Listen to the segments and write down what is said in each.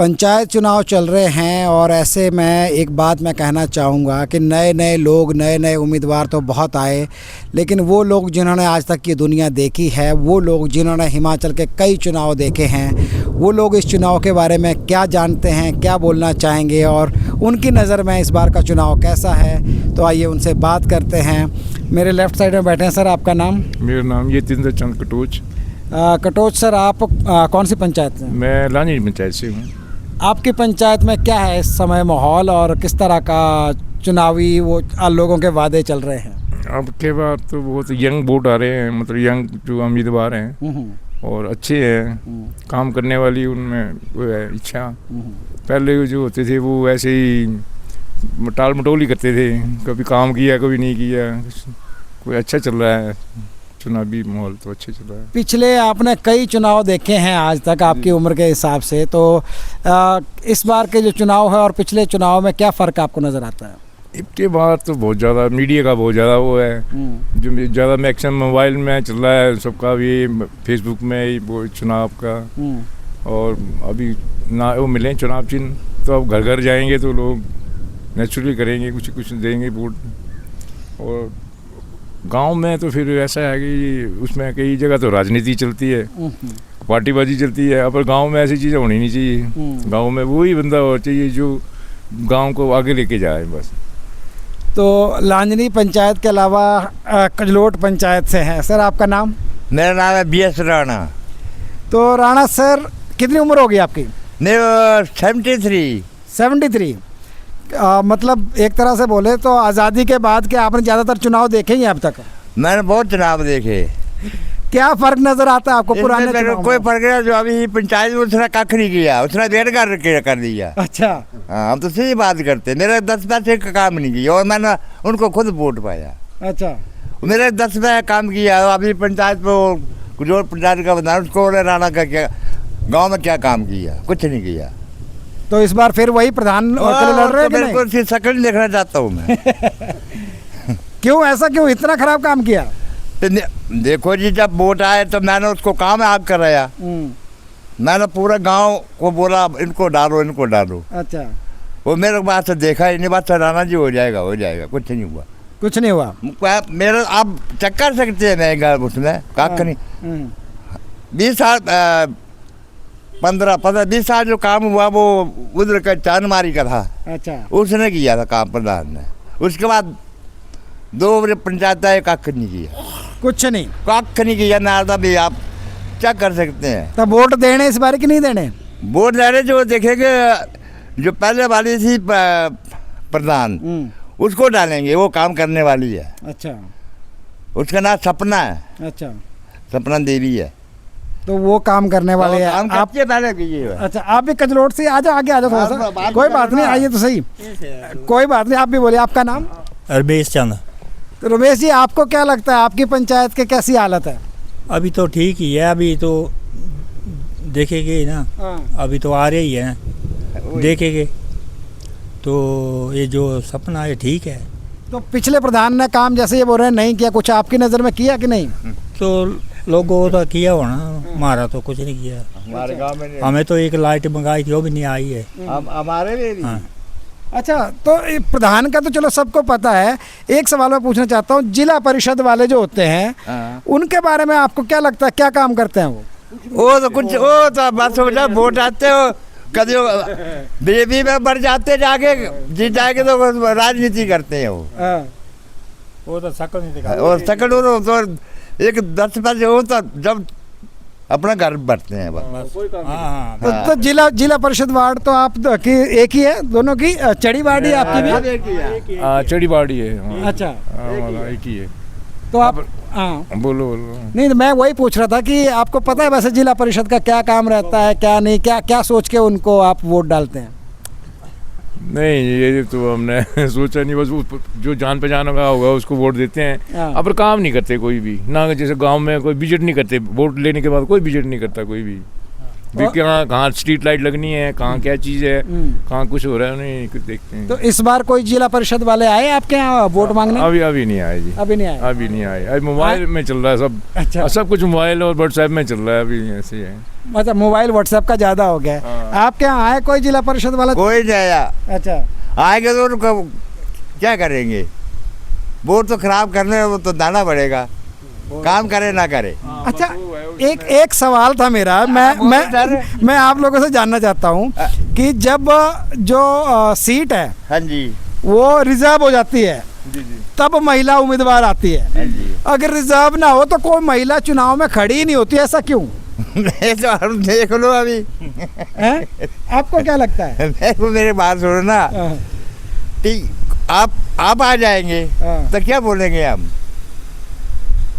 पंचायत चुनाव चल रहे हैं और ऐसे में एक बात मैं कहना चाहूँगा कि नए नए लोग, नए नए उम्मीदवार तो बहुत आए, लेकिन वो लोग जिन्होंने आज तक की दुनिया देखी है, वो लोग जिन्होंने हिमाचल के कई चुनाव देखे हैं, वो लोग इस चुनाव के बारे में क्या जानते हैं, क्या बोलना चाहेंगे और उनकी नज़र में इस बार का चुनाव कैसा है। तो आइए उनसे बात करते हैं। मेरे लेफ़्ट साइड में बैठे हैं सर, आपका नाम? मेरा नाम यतीन्द्र चंद कटोच। कटोच सर, आप कौन सी पंचायत से? मैं लानी पंचायत से हूँ। आपकी पंचायत में क्या है इस समय माहौल और किस तरह का चुनावी वो लोगों के वादे चल रहे हैं? अब के बाद तो बहुत यंग वोट आ रहे हैं, मतलब यंग जो उम्मीदवार हैं और अच्छे हैं, काम करने वाली उनमें वो है इच्छा। पहले जो होते थे वो ऐसे ही टाल मटोल ही करते थे, कभी काम किया कभी नहीं किया। कोई अच्छा चल रहा है, चुनावी माहौल तो अच्छे चल रहा है। पिछले आपने कई चुनाव देखे हैं आज तक आपकी उम्र के हिसाब से, तो इस बार के जो चुनाव है और पिछले चुनाव में क्या फ़र्क आपको नज़र आता है? इसके बाद तो बहुत ज़्यादा मीडिया का बहुत ज़्यादा वो है, जो ज़्यादा मैक्सिमम मोबाइल में चल रहा है सबका, भी फेसबुक में वो चुनाव का। और अभी ना वो मिले चुनाव चिन्ह तो अब घर घर जाएंगे तो लोग नेचुरली करेंगे, कुछ कुछ देंगे वोट। और गांव में तो फिर ऐसा है कि उसमें कई जगह तो राजनीति चलती है, पार्टीबाजी चलती है। अब गांव में ऐसी चीज़ें होनी नहीं चाहिए। गांव में वही बंदा होना चाहिए जो गांव को आगे लेके जाए बस। तो लांजनी पंचायत के अलावा कजलोट पंचायत से हैं। सर, आपका नाम? मेरा नाम है BS राणा। तो राणा सर, कितनी उम्र होगी आपकी? मेरा 73। मतलब एक तरह से बोले तो आज़ादी के बाद के आपने ज़्यादातर चुनाव देखे ही हैं अब तक? मैंने बहुत चुनाव देखे। क्या फ़र्क नज़र आता है आपको पुराने चुनाव कोई में? फर्क नहीं। जो अभी पंचायत में उसने कख नहीं किया, उसने वेट कर दिया। अच्छा। हाँ, हम तो सही बात करते। मेरे 10 पैसे का काम नहीं किया और मैंने उनको खुद वोट पाया। अच्छा। मेरे 10 पैसे काम किया। अभी पंचायत में जो पंचायत का बता उसको राणा का क्या गाँव में क्या काम किया? कुछ नहीं किया। तो इस बार फिर वही प्रधान के लिए लड़ रहे हैं कि नहीं? बिल्कुल शकल देखना चाहता हूँ मैं। क्यों, ऐसा क्यों, इतना खराब काम किया? देखो जी, जब वोट आए तो मैंने उसको काम आग कराया। मैंने पूरा गांव को बोला इनको डालो। अच्छा। वो मेरे बात से देखा ही नहीं, बात से राणा जी हो जाएगा। कुछ नहीं हुआ। कुछ नहीं हुआ? मेरा आप चेक कर सकते हैं मैं उसमें काक नहीं। 20 साल 15-20 साल जो काम हुआ वो उधर का चांदमारी का था। अच्छा। उसने किया था काम प्रधान ने। उसके बाद 2 पंचायत आए, कख नहीं किया। कुछ नहीं? कख नहीं किया। नारदा भी आप चेक कर सकते हैं। तब वोट देने इस बार की नहीं देने? वोट देने जो देखेंगे, जो पहले वाली थी प्रधान उसको डालेंगे, वो काम करने वाली है। अच्छा। उसका नाम सपना है। अच्छा। सपना देवी है। तो वो काम करने वाले हैं। आप पहले कीजिए। अच्छा, आप भी कजलोट से आ जाओ, आगे आ जाओ थोड़ा सा। कोई बात नहीं, आइए तो सही। कोई बात नहीं, आप भी बोलिए। आपका नाम? रमेश चंद। तो रमेश जी, आपको क्या लगता है आपकी पंचायत की कैसी हालत है? अभी तो ठीक ही है, अभी तो देखेंगे ना। अभी तो आ रही है, देखेंगे। तो ये जो सपना है ठीक है। तो पिछले प्रधान ने काम जैसे ये बोल रहे हैं नहीं किया, कुछ आपकी नज़र में किया कि नहीं? तो लोगों तो किया होना, हमारा तो कुछ नहीं किया। हमारे गांव में हमें तो एक लाइट मंगाई थी, वो भी नहीं आई है। हमारे लिए। हाँ। अच्छा, तो प्रधान का तो चलो सबको पता है। एक सवाल मैं पूछना चाहता हूँ, जिला परिषद वाले जो होते हैं उनके बारे में आपको क्या लगता है, क्या काम करते हैं वो? तो कुछ वो तो बस वोट आते हो, कभी बीजेपी में बढ़ जाते, जाके जीत जाएंगे तो राजनीति करते हैं वो तो शकल नहीं दिखा। और सेकंड तो एक 10 पैसे हो तो जब अपना घर बढ़ते हैं बस। तो जिला परिषद वार्ड तो आप की एक ही है, दोनों की चढ़ी वार्ड ही आपकी भी? चढ़ी बाड़ी है। अच्छा, एक ही है। तो आप बोलो। नहीं, तो मैं वही पूछ रहा था कि आपको पता है वैसे जिला परिषद का क्या काम रहता है, क्या नहीं, क्या सोच के उनको आप वोट डालते हैं? नहीं, ये तो हमने सोचा नहीं, बस जो जान पहचान का होगा उसको वोट देते हैं। अब काम नहीं करते कोई भी ना, जैसे गांव में कोई विजिट नहीं करते, वोट लेने के बाद कोई विजिट नहीं करता कोई भी। भी कहाँ स्ट्रीट लाइट लगनी है, कहाँ क्या चीज़ है, कहाँ कुछ हो रहा है, उन्हें कुछ देखते हैं। तो इस बार कोई जिला परिषद वाले आए आपके यहाँ वोट मांगने? अभी नहीं आए जी, अभी नहीं आए। अभी नहीं आए। अभी मोबाइल में चल रहा है सब। अच्छा। सब कुछ मोबाइल और व्हाट्सएप में चल रहा है अभी, ऐसे ही है। मतलब मोबाइल व्हाट्सएप का ज्यादा हो गया है। आपके यहाँ आए कोई जिला परिषद वाला? कोई नहीं आया। अच्छा। आएंगे तो उनको क्या करेंगे? वोट तो खराब करने, वो तो दाना पड़ेगा, काम करे ना करे। अच्छा, एक सवाल था मेरा, मैं आप लोगों से जानना चाहता हूँ कि जब जो सीट है, हाँ जी, वो रिजर्व हो जाती है, जी जी, तब महिला उम्मीदवार आती है। हाँ जी। अगर रिजर्व ना हो तो कोई महिला चुनाव में खड़ी ही नहीं होती, ऐसा क्यों? ये तो हम देख लो अभी। हैं? आपको क्या लगता है? मेरे बात सुनो ना, हाँ, ठीक, आप आ जाएंगे हाँ। तो क्या बोलेंगे हम?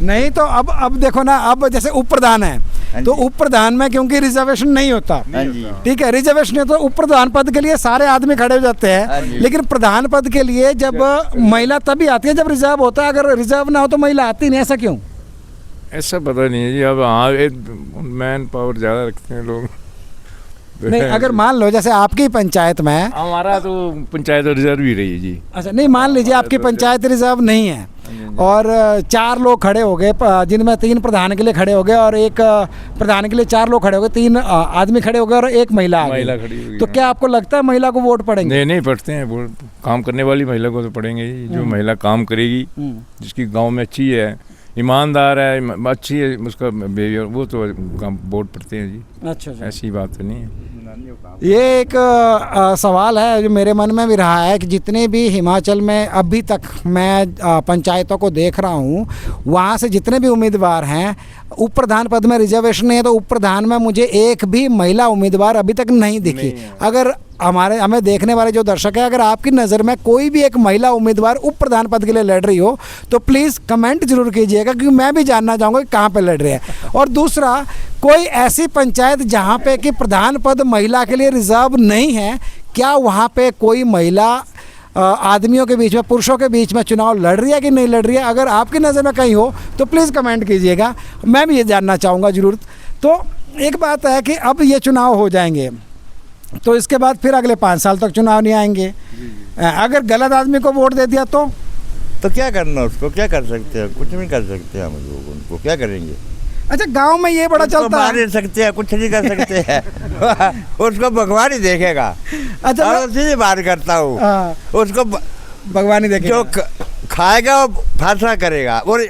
नहीं तो अब देखो ना, अब जैसे उप प्रधान हाँ है, तो जी। उप प्रधान में क्योंकि रिजर्वेशन नहीं होता, हाँ जी, ठीक है, रिजर्वेशन है तो उप प्रधान पद के लिए सारे आदमी खड़े हो जाते हाँ हैं, जी। लेकिन प्रधान पद के लिए जब महिला तभी आती है जब रिजर्व होता है। अगर रिजर्व ना हो तो महिला आती नहीं, ऐसा क्यों? ऐसा पता नहीं है जी। अब हाँ, मैन पावर ज़्यादा रखते हैं लोग। नहीं, अगर मान लो जैसे आपकी पंचायत में, हमारा तो पंचायत रिजर्व ही रही है जी। अच्छा नहीं, मान लीजिए आपकी पंचायत रिजर्व नहीं है और 4 लोग खड़े हो गए, जिनमें 3 प्रधान के लिए खड़े हो गए और एक प्रधान के लिए 4 लोग खड़े हो गए, 3 आदमी खड़े हो गए और एक महिला आ गई। महिला खड़ी हुई तो है। क्या आपको लगता है महिला को वोट पड़ेंगे? नहीं पढ़ते हैं वोट, काम करने वाली महिला को तो पढ़ेंगे ही। जो महिला काम करेगी, जिसकी गांव में अच्छी है, ईमानदार है, अच्छी है उसका बिहेवियर, वो तो वोट पड़ते हैं जी। अच्छा, ऐसी बात तो नहीं है। ये एक सवाल है जो मेरे मन में भी रहा है कि जितने भी हिमाचल में अभी तक मैं पंचायतों को देख रहा हूँ, वहाँ से जितने भी उम्मीदवार हैं, उप प्रधान पद में रिजर्वेशन नहीं है तो उप प्रधान में मुझे एक भी महिला उम्मीदवार अभी तक नहीं दिखी। अगर हमें देखने वाले जो दर्शक है, अगर आपकी नज़र में कोई भी एक महिला उम्मीदवार उप प्रधान पद के लिए लड़ रही हो तो प्लीज़ कमेंट जरूर कीजिएगा, क्योंकि मैं भी जानना चाहूँगा कि कहाँ पे लड़ रही है। और दूसरा, कोई ऐसी पंचायत जहाँ पे कि प्रधान पद महिला के लिए रिजर्व नहीं है, क्या वहाँ पे कोई महिला आदमियों के बीच में, पुरुषों के बीच में चुनाव लड़ रही है कि नहीं लड़ रही है? अगर आपकी नज़र में कहीं हो तो प्लीज़ कमेंट कीजिएगा, मैं भी ये जानना चाहूँगा ज़रूर। तो एक बात है कि अब ये चुनाव हो जाएंगे तो इसके बाद फिर अगले 5 साल तक चुनाव नहीं आएंगे। अगर गलत आदमी को वोट दे दिया तो क्या करना, उसको क्या कर सकते हैं? कुछ नहीं कर सकते हम लोग, उनको क्या करेंगे? अच्छा, गांव में ये बड़ा चलता मार है। नहीं सकते हैं, कुछ नहीं कर सकते हैं। उसको भगवान ही देखेगा। अच्छा, और उसी बात करता हूँ, उसको भगवान ही देखेगा। जो खाएगा वो फैसला करेगा, और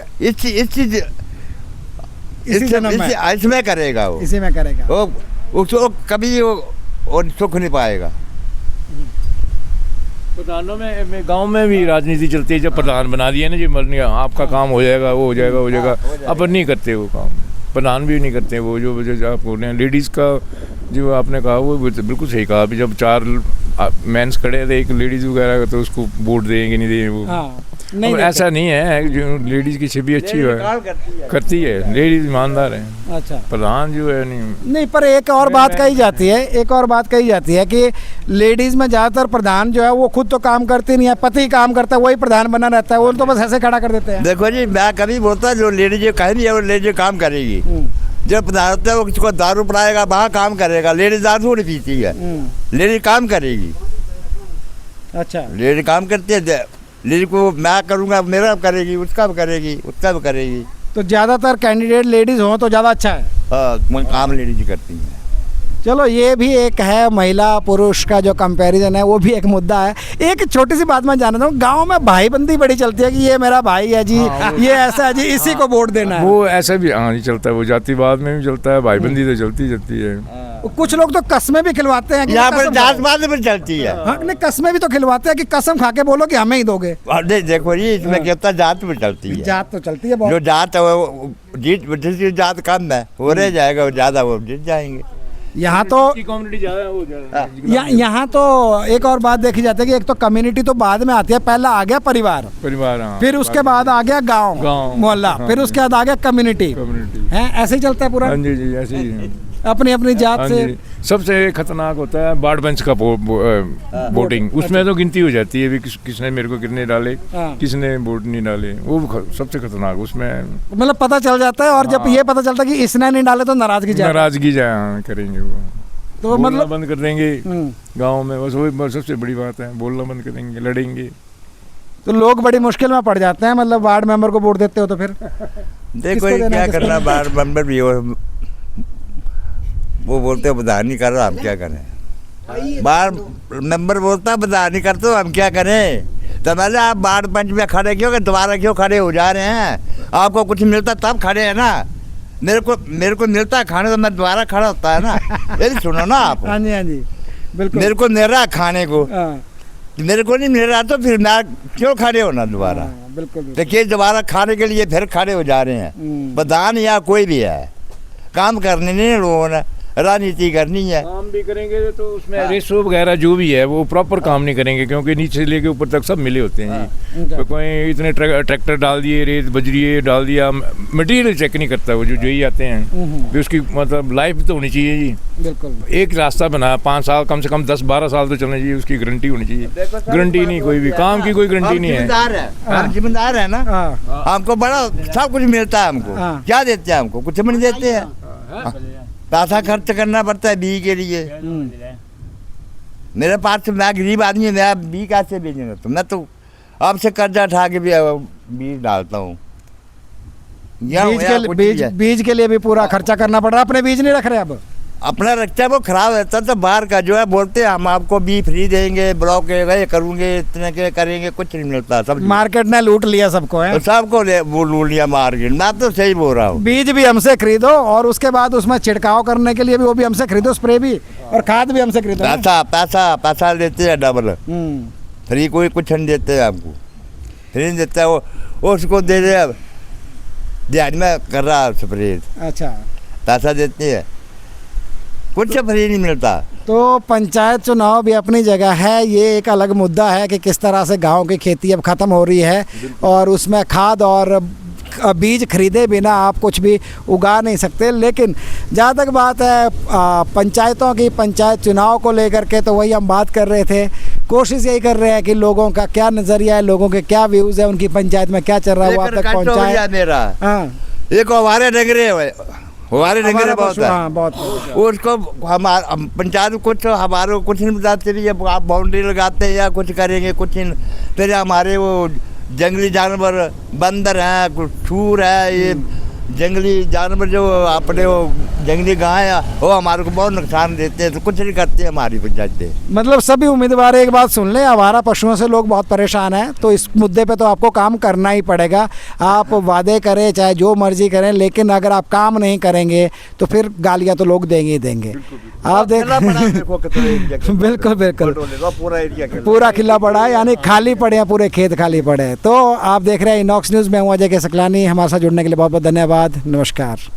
इसमें करेगा, वो इसी में करेगा। वो उसको कभी वो सुख नहीं पाएगा। प्रधानों में गांव में भी राजनीति चलती है। जब प्रधान बना दिया ना जी, मरने आपका काम हो जाएगा, वो हो जाएगा, हो जाएगा, अपन नहीं करते वो काम, प्रधान भी नहीं करते वो। जो आप बोल रहे हैं लेडीज़ का, जो आपने कहा वो बिल्कुल सही कहा। अभी जब 4 मेंस खड़े थे, एक लेडीज़ वगैरह, तो उसको वोट देंगे नहीं देंगे वो। नहीं ऐसा नहीं है, जो लेडीज़ की छवि अच्छी है, करती है, लेडीज़ ईमानदार है। अच्छा, प्रधान जो है नहीं। पर एक और बात कही जाती है, कि लेडीज़ में ज़्यादातर प्रधान जो है वो खुद तो काम करती नहीं है, पति काम करता है, वही प्रधान बना रहता है, वो तो बस ऐसे खड़ा कर देते हैं। देखो जी, मैं कभी बोलता जो लेडीज कहीं नहीं है, वो लेडीज काम करेगी। जब प्रधान होता है वो किसको दारू पिलाएगा, वहाँ काम करेगा। लेडीज दारू नहीं पीती है, लेडीज काम करेगी। अच्छा, लेडीज काम करती है। लेडीज को मैं करूँगा, मेरा करेगी, उसका भी करेगी, उसका भी करेगी। तो ज़्यादातर कैंडिडेट लेडीज़ हो तो ज़्यादा अच्छा है। काम लेडीज करती हैं। चलो, ये भी एक है, महिला पुरुष का जो कंपैरिजन है वो भी एक मुद्दा है। एक छोटी सी बात मैं जानना चाहूँ, गांव में भाईबंदी बड़ी चलती है कि ये मेरा भाई है जी, ये ऐसा है जी, इसी को वोट देना है। वो ऐसा भी नहीं चलता है, वो जातिवाद में भी चलता है, भाईबंदी तो चलती है। कुछ लोग तो कस्में भी खिलवाते हैं कि यहाँ पर जातवाद में चलती है। हाँ, नहीं, कस्में भी तो खिलवाते हैं कि कसम खा के बोलो कि हमें ही दोगे। देखो जी, इसमें कितना जात में चलती है। जात तो चलती है बहुत। जो जात है वो जीत, जिसकी जात कम है वो रह जाएगा, वो ज्यादा वो जीत जाएंगे। यहाँ तो कम्युनिटी ज़्यादा है, वो ज़्यादा। यहाँ तो एक और बात देखी जाती है कि एक तो कम्युनिटी तो बाद में आती है, पहला आ गया परिवार, हाँ, फिर उसके बाद आ गया गांव मोहल्ला, फिर उसके बाद आ गया कम्युनिटी है, ऐसे ही चलता है पूरा। हाँ जी, ऐसे ही। अपनी अपनी जात हाँ से। जी, सबसे खतरनाक होता है बाढ़ बेंच का वोटिंग, उसमें तो गिनती हो जाती है भी किसने मेरे को कितने डाले, हाँ। किसने वोट नहीं डाले, वो सबसे खतरनाक उसमें मतलब पता चल जाता है, और जब ये पता चलता है कि इसने नहीं डाले तो नाराजगी जाती है। नाराजगी करेंगे वो, तो बोलना मतलब बंद कर देंगे गांव में, बस वही सबसे बड़ी बात है, बोलना बंद कर देंगे, लड़ेंगे। तो लोग बड़ी मुश्किल में पड़ जाते हैं, मतलब वार्ड मेंबर को वोट देते हो तो फिर देखो ये क्या करना, बार मेंबर भी वो बोलते हैं प्रधान नहीं कर रहा, हम क्या करें। बार मेंबर बोलता प्रधान नहीं करते, हम क्या करें। तो मैंने आप बाढ़ पंच में खड़े क्यों, दोबारा क्यों खड़े हो जा रहे हैं, आपको कुछ मिलता तब खड़े हैं ना। मेरे को मिलता है खाने तो मैं दोबारा खड़ा होता है ना। यदि सुनो ना आप, हाँ जी, हाँ जी, बिल्कुल। मेरे को मिल रहा है खाने को, हाँ, मेरे को नहीं मिल रहा तो फिर मैं क्यों खड़े होना दोबारा। हाँ, बिल्कुल, बिल्कुल। देखिए दोबारा खाने के लिए फिर खड़े हो जा रहे हैं, प्रधान या कोई भी है, काम करने नहीं लोगों ने, राजनीति करनी है। काम भी करेंगे तो उसमें रेशो वगैरह जो भी है वो प्रॉपर काम नहीं करेंगे, क्योंकि नीचे से लेके ऊपर तक सब मिले होते हैं जी। तो कोई इतने ट्रैक्टर डाल दिए, रेत बजरी डाल दिया, मटेरियल चेक नहीं करता वो जो ही आते हैं। भी उसकी मतलब लाइफ तो होनी चाहिए जी, बिल्कुल। एक रास्ता बना 5 साल, कम से कम 10-12 साल तो चलना चाहिए, उसकी गारंटी होनी चाहिए। गारंटी नहीं, कोई भी काम की कोई गारंटी नहीं है। हम जिम्मेदार है ना, हाँ, हमको बड़ा सब कुछ मिलता है, हमको हाँ। क्या देते हैं, हमको कुछ भी नहीं देते हैं। पैसा खर्च करना पड़ता है बी के लिए। मेरे पास तो, मैं गरीब आदमी है, मैं बी कैसे भेजूंगा, तो मैं तो आपसे कर्जा उठा के भी बीज डालता हूँ। बीज के लिए भी पूरा खर्चा करना पड़ रहा है, अपने बीज नहीं रख रहे अब। अपना रखता है वो खराब रहता है, तो बाहर का जो है बोलते हैं हम आपको बी फ्री देंगे, ब्लॉक ये करूँगे, इतने के करेंगे, कुछ नहीं मिलता। सब मार्केट ने लूट लिया सबको है, तो सबको वो लूट लिया मार्केट। मैं तो सही बोल रहा हूँ। बीज भी हमसे खरीदो और उसके बाद उसमें छिड़काव करने के लिए भी वो भी हमसे खरीदो, स्प्रे भी और खाद भी हमसे खरीदो। पैसा देते हैं डबल, फ्री कोई कुछ नहीं देते हैं आपको, फ्री नहीं देता वो उसको दे दे। दिहाड़ी में कर रहा है स्प्रे, अच्छा, पैसा देते हैं, कुछ फ्री नहीं मिलता। तो पंचायत चुनाव भी अपनी जगह है, ये एक अलग मुद्दा है कि किस तरह से गांव की खेती अब ख़त्म हो रही है और उसमें खाद और बीज खरीदे बिना आप कुछ भी उगा नहीं सकते। लेकिन जहाँ तक बात है पंचायतों की, पंचायत चुनाव को लेकर के, तो वही हम बात कर रहे थे। कोशिश यही कर रहे हैं कि लोगों का क्या नज़रिया है, लोगों के क्या व्यूज़ है, उनकी पंचायत में क्या चल रहा है वो आप तक पहुँचाए। मेरा हाँ, एक हमारे डंगरे हमारे डंगरे बहुत है, हाँ, बहुत। उसको हम पंचायत कुछ हमारे कुछ नहीं बताते, भी अब आप बाउंड्री लगाते हैं या कुछ करेंगे, कुछ नहीं। फिर हमारे वो जंगली जानवर, बंदर हैं, कुछ सूर है, ये जंगली जानवर जो अपने वो जंगली गाय है, वो हमारे को बहुत नुकसान देते हैं, तो कुछ नहीं करते हमारी पंचायतें। मतलब सभी उम्मीदवार एक बात सुन लें, आवारा पशुओं से लोग बहुत परेशान हैं, तो इस मुद्दे पे तो आपको काम करना ही पड़ेगा। आप वादे करें चाहे जो मर्जी करें, लेकिन अगर आप काम नहीं करेंगे तो फिर गालियां तो लोग देंगे ही देंगे। आप देख बिल्कुल बिल्कुल पूरा खिला पड़ा है, यानी खाली पड़े हैं, पूरे खेत खाली पड़े हैं। तो आप देख रहे हैं इनॉक्स न्यूज़ में, हूँ अजय के सकलानी। हमारे साथ जुड़ने के लिए बहुत बहुत धन्यवाद, नमस्कार।